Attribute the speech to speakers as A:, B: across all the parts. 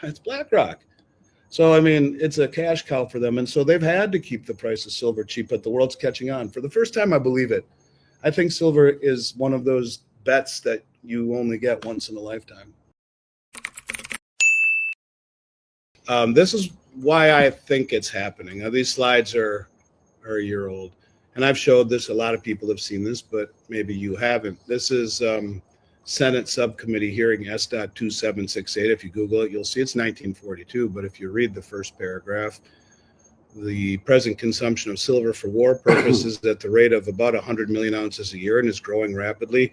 A: It's BlackRock. So, I mean, it's a cash cow for them. And so they've had to keep the price of silver cheap, but the world's catching on. For the first time, I believe it. I think silver is one of those bets that you only get once in a lifetime. This is why I think it's happening. Now, these slides are a year old, and I've showed this. A lot of people have seen this, but maybe you haven't. This is Senate Subcommittee Hearing S.2768. If you Google it, you'll see it's 1942. But if you read the first paragraph, the present consumption of silver for war purposes is at the rate of about 100 million ounces a year and is growing rapidly.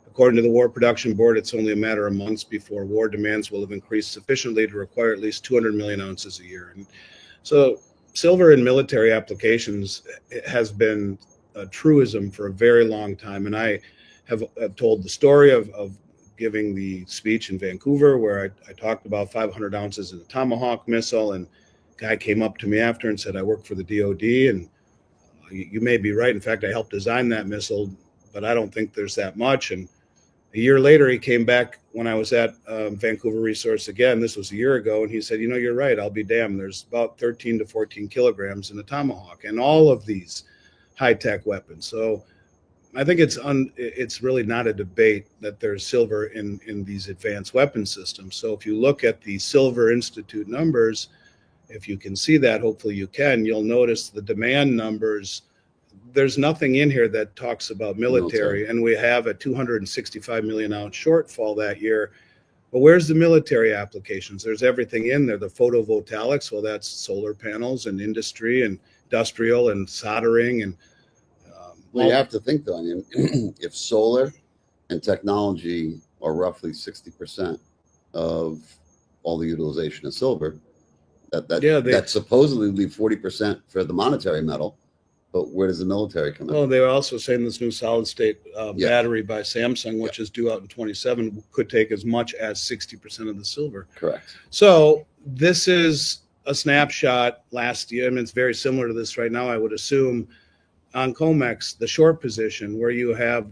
A: According to the War Production Board, it's only a matter of months before war demands will have increased sufficiently to require at least 200 million ounces a year. And so silver in military applications has been a truism for a very long time. And I have told the story of giving the speech in Vancouver where I talked about 500 ounces in the Tomahawk missile, and a guy came up to me after and said, I work for the DOD, and you may be right. In fact, I helped design that missile, but I don't think there's that much. And a year later, he came back when I was at Vancouver Resource again. This was a year ago. And he said, you're right. I'll be damned. There's about 13 to 14 kilograms in the Tomahawk and all of these high-tech weapons. So I think it's really not a debate that there's silver in these advanced weapon systems. So if you look at the Silver Institute numbers, if you can see that, hopefully you can, you'll notice the demand numbers. There's nothing in here that talks about military, and we have a 265 million ounce shortfall that year. But where's the military applications? There's everything in there. The photovoltaics, well, that's solar panels and industry and industrial and soldering. And
B: well, you have to think though, if solar and technology are roughly 60% of all the utilization of silver, that supposedly leave 40% for the monetary metal. But where does the military come in?
A: Well, they were also saying this new solid state battery by Samsung, which is due out in 27, could take as much as 60% of the silver.
B: Correct.
A: So this is a snapshot last year. I mean, it's very similar to this right now, I would assume. On COMEX, the short position, where you have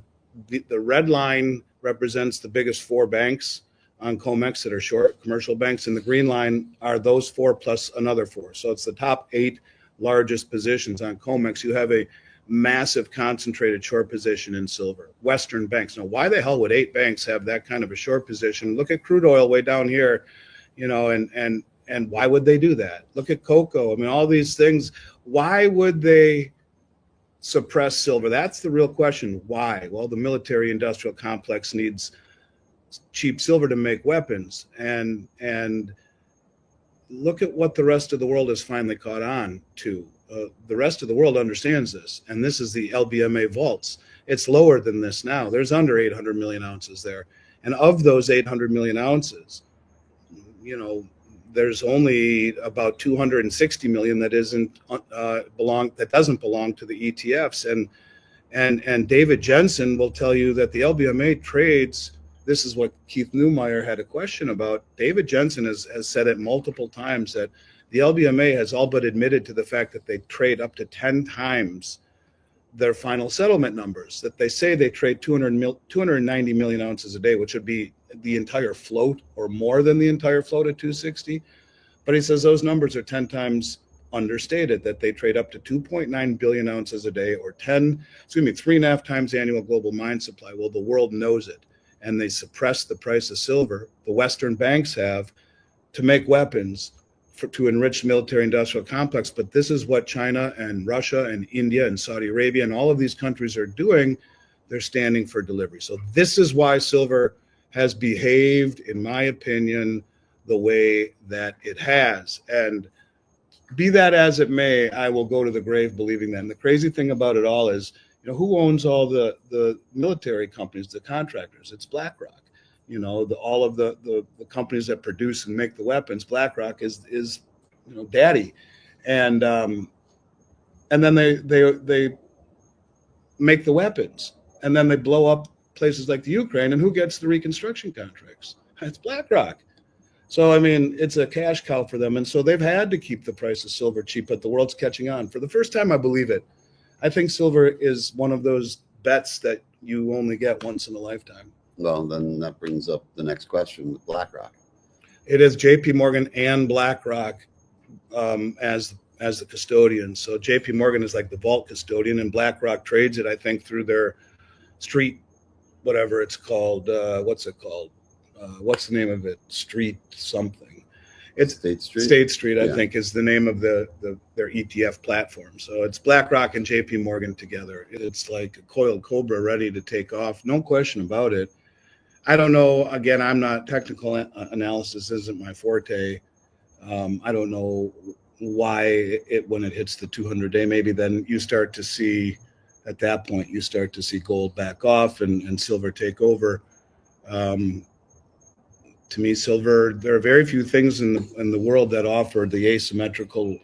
A: the red line represents the biggest four banks on COMEX that are short, commercial banks, and the green line are those four plus another four. So it's the top 8 largest positions on COMEX. You have a massive concentrated short position in silver. Western banks. Now, why the hell would 8 banks have that kind of a short position? Look at crude oil way down here, and why would they do that? Look at cocoa. I mean, all these things. Why would they suppress silver? That's the real question. Why? Well, the military industrial complex needs cheap silver to make weapons, and look at what the rest of the world has finally caught on to. The rest of the world understands this, and this is the LBMA vaults. It's lower than this now. There's under 800 million ounces there, and of those 800 million ounces, there's only about 260 million that doesn't belong to the ETFs. And David Jensen will tell you that the LBMA trades. This is what Keith Neumeyer had a question about. David Jensen has said it multiple times that the LBMA has all but admitted to the fact that they trade up to 10 times their final settlement numbers, that they say they trade 290 million ounces a day, which would be the entire float or more than the entire float at 260. But he says those numbers are 10 times understated, that they trade up to 2.9 billion ounces a day or 3.5 times the annual global mine supply. Well, the world knows it. And they suppress the price of silver, the Western banks have, to make weapons to enrich the military industrial complex. But this is what China and Russia and India and Saudi Arabia and all of these countries are doing. They're standing for delivery. So this is why silver has behaved, in my opinion, the way that it has. And be that as it may, I will go to the grave believing that. And the crazy thing about it all is, who owns all the military companies, the contractors? It's BlackRock. All of the companies that produce and make the weapons. BlackRock is daddy, and then they make the weapons, and then they blow up places like the Ukraine. And who gets the reconstruction contracts? It's BlackRock. So, I mean, it's a cash cow for them. And so they've had to keep the price of silver cheap, but the world's catching on. For the first time, I believe it. I think silver is one of those bets that you only get once in a lifetime.
B: Well, then that brings up the next question with BlackRock.
A: It is JP Morgan and BlackRock as the custodian. So JP Morgan is like the vault custodian, and BlackRock trades it, I think, through their street, whatever it's called. What's it called? What's the name of it? Street something. It's
B: State Street.
A: State Street, I
B: Yeah.
A: think, is the name of their ETF platform. So it's BlackRock and JP Morgan together. It's like a coiled cobra ready to take off. No question about it. I don't know. Again, I'm not technical analysis isn't my forte. I don't know why when it hits the 200-day, maybe then you start to see, at that point, you start to see gold back off and silver take over. To me, silver, there are very few things in the world that offer the asymmetrical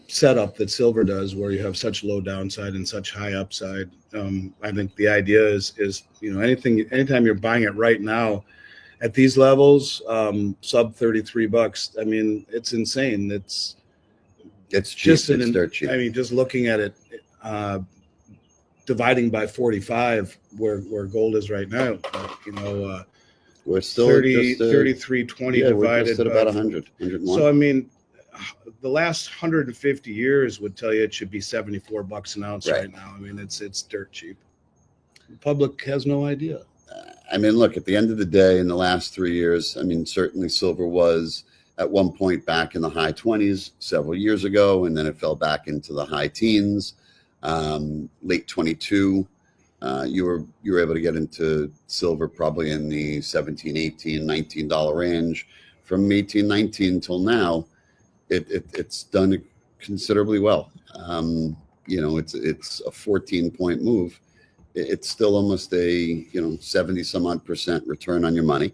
A: setup that silver does, where you have such low downside and such high upside. I think the idea is anytime you're buying it right now at these levels, sub $33. I mean, it's insane. It's
B: cheap.
A: just
B: It's dirt cheap.
A: I mean, just looking at it, dividing by 45, where gold is right now,
B: We're still
A: 33.20
B: we're
A: divided
B: just at
A: by
B: about 100, 101.
A: So I mean, the last 150 years would tell you it should be $74 an ounce right now. I mean, it's dirt cheap. The public has no idea.
B: I mean, look, at the end of the day, in the last 3 years, I mean, certainly silver was at one point back in the high 20s several years ago, and then it fell back into the high teens. Late 22, you were able to get into silver probably in the $17, $18, $19 range. From 18, 19 till now, it's done considerably well. It's a 14-point move. It's still almost a 70 some odd % return on your money.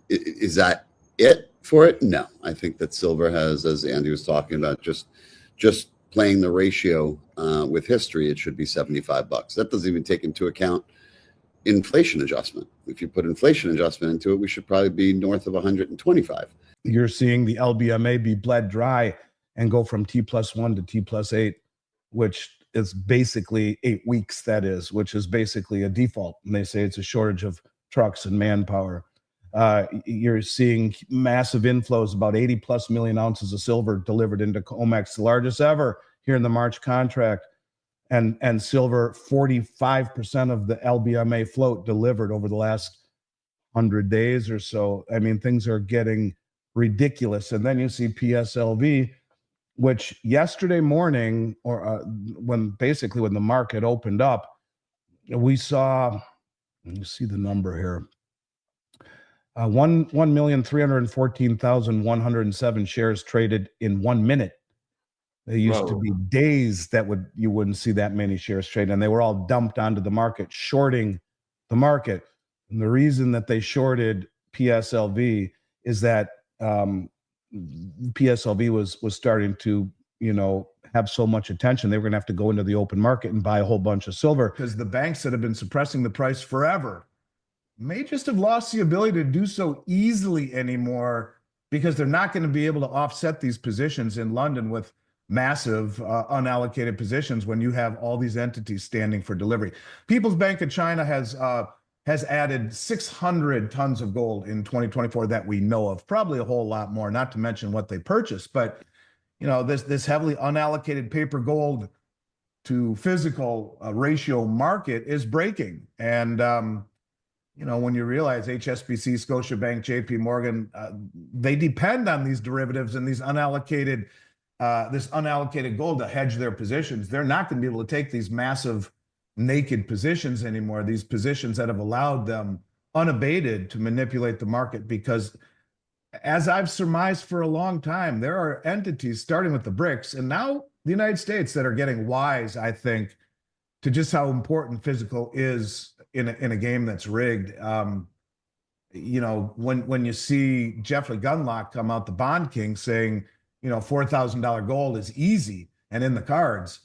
B: Is that it for it? No, I think that silver has, as Andy was talking about, just playing the ratio with history, it should be $75. That doesn't even take into account inflation adjustment. If you put inflation adjustment into it, we should probably be north of 125.
C: You're seeing the LBMA be bled dry and go from T+1 to T+8, which is basically 8 weeks, which is basically a default. And they say it's a shortage of trucks and manpower. You're seeing massive inflows, about 80 plus million ounces of silver delivered into COMEX, the largest ever here in the March contract. And silver, 45% of the LBMA float delivered over the last 100 days or so. I mean, things are getting ridiculous. And then you see PSLV, which yesterday morning, or when the market opened up, we saw, let me see the number here, 1,314,107 shares traded in 1 minute. There used to be days that you wouldn't see that many shares traded, and they were all dumped onto the market, shorting the market. And the reason that they shorted PSLV is that PSLV was starting to, have so much attention. They were going to have to go into the open market and buy a whole bunch of silver, because the banks that have been suppressing the price forever may just have lost the ability to do so easily anymore, because they're not going to be able to offset these positions in London with massive unallocated positions when you have all these entities standing for delivery. People's Bank of China has added 600 tons of gold in 2024 that we know of, probably a whole lot more, not to mention what they purchased. But this heavily unallocated paper gold to physical ratio market is breaking. And when you realize HSBC, Scotiabank, JP Morgan, they depend on these derivatives and these unallocated gold to hedge their positions. They're not going to be able to take these massive naked positions anymore, these positions that have allowed them unabated to manipulate the market, because as I've surmised for a long time, there are entities starting with the BRICS and now the United States that are getting wise, I think, to just how important physical is in a game that's rigged. When you see Jeffrey Gundlach come out, the bond king, saying, $4,000 gold is easy and in the cards,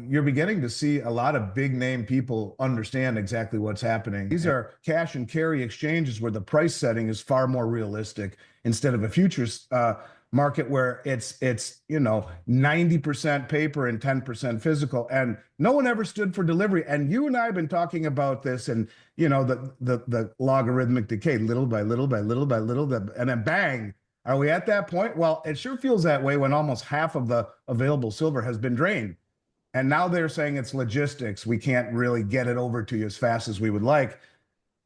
C: you're beginning to see a lot of big name people understand exactly what's happening. These are cash and carry exchanges where the price setting is far more realistic instead of a futures market where it's 90% paper and 10% physical, and no one ever stood for delivery. And you and I have been talking about this, and the logarithmic decay, little by little by little by little, and then bang. Are we at that point? Well, it sure feels that way when almost half of the available silver has been drained. And now they're saying it's logistics. We can't really get it over to you as fast as we would like.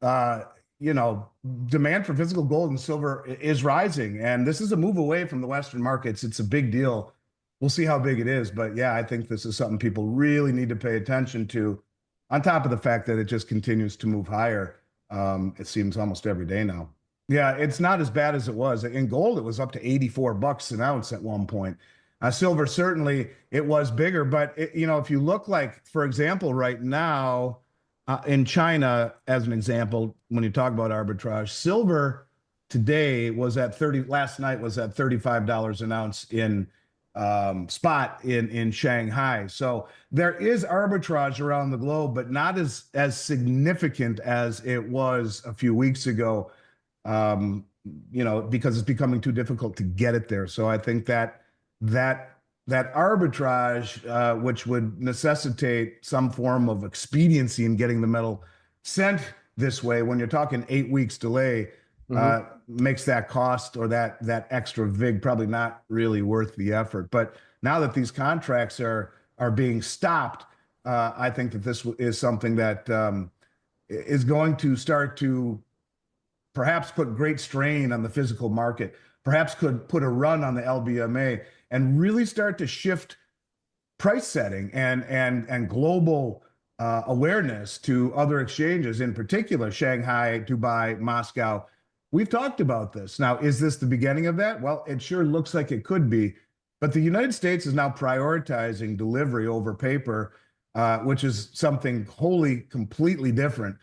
C: Demand for physical gold and silver is rising. And this is a move away from the Western markets. It's a big deal. We'll see how big it is. But yeah, I think this is something people really need to pay attention to, on top of the fact that it just continues to move higher. It seems almost every day now. Yeah, it's not as bad as it was. In gold, it was up to $84 an ounce at one point. Silver, certainly it was bigger, but if you look like, for example, right now in China, as an example, when you talk about arbitrage, silver today last night was at $35 an ounce in spot in Shanghai. So there is arbitrage around the globe, but not as significant as it was a few weeks ago, because it's becoming too difficult to get it there. So I think that arbitrage, which would necessitate some form of expediency in getting the metal sent this way, when you're talking 8 weeks delay, makes that cost or that extra vig probably not really worth the effort. But now that these contracts are being stopped, I think that this is something that is going to start to perhaps put great strain on the physical market, perhaps could put a run on the LBMA, and really start to shift price setting and global awareness to other exchanges, in particular Shanghai, Dubai, Moscow. We've talked about this. Now, is this the beginning of that? Well, it sure looks like it could be. But the United States is now prioritizing delivery over paper, which is something wholly, completely different.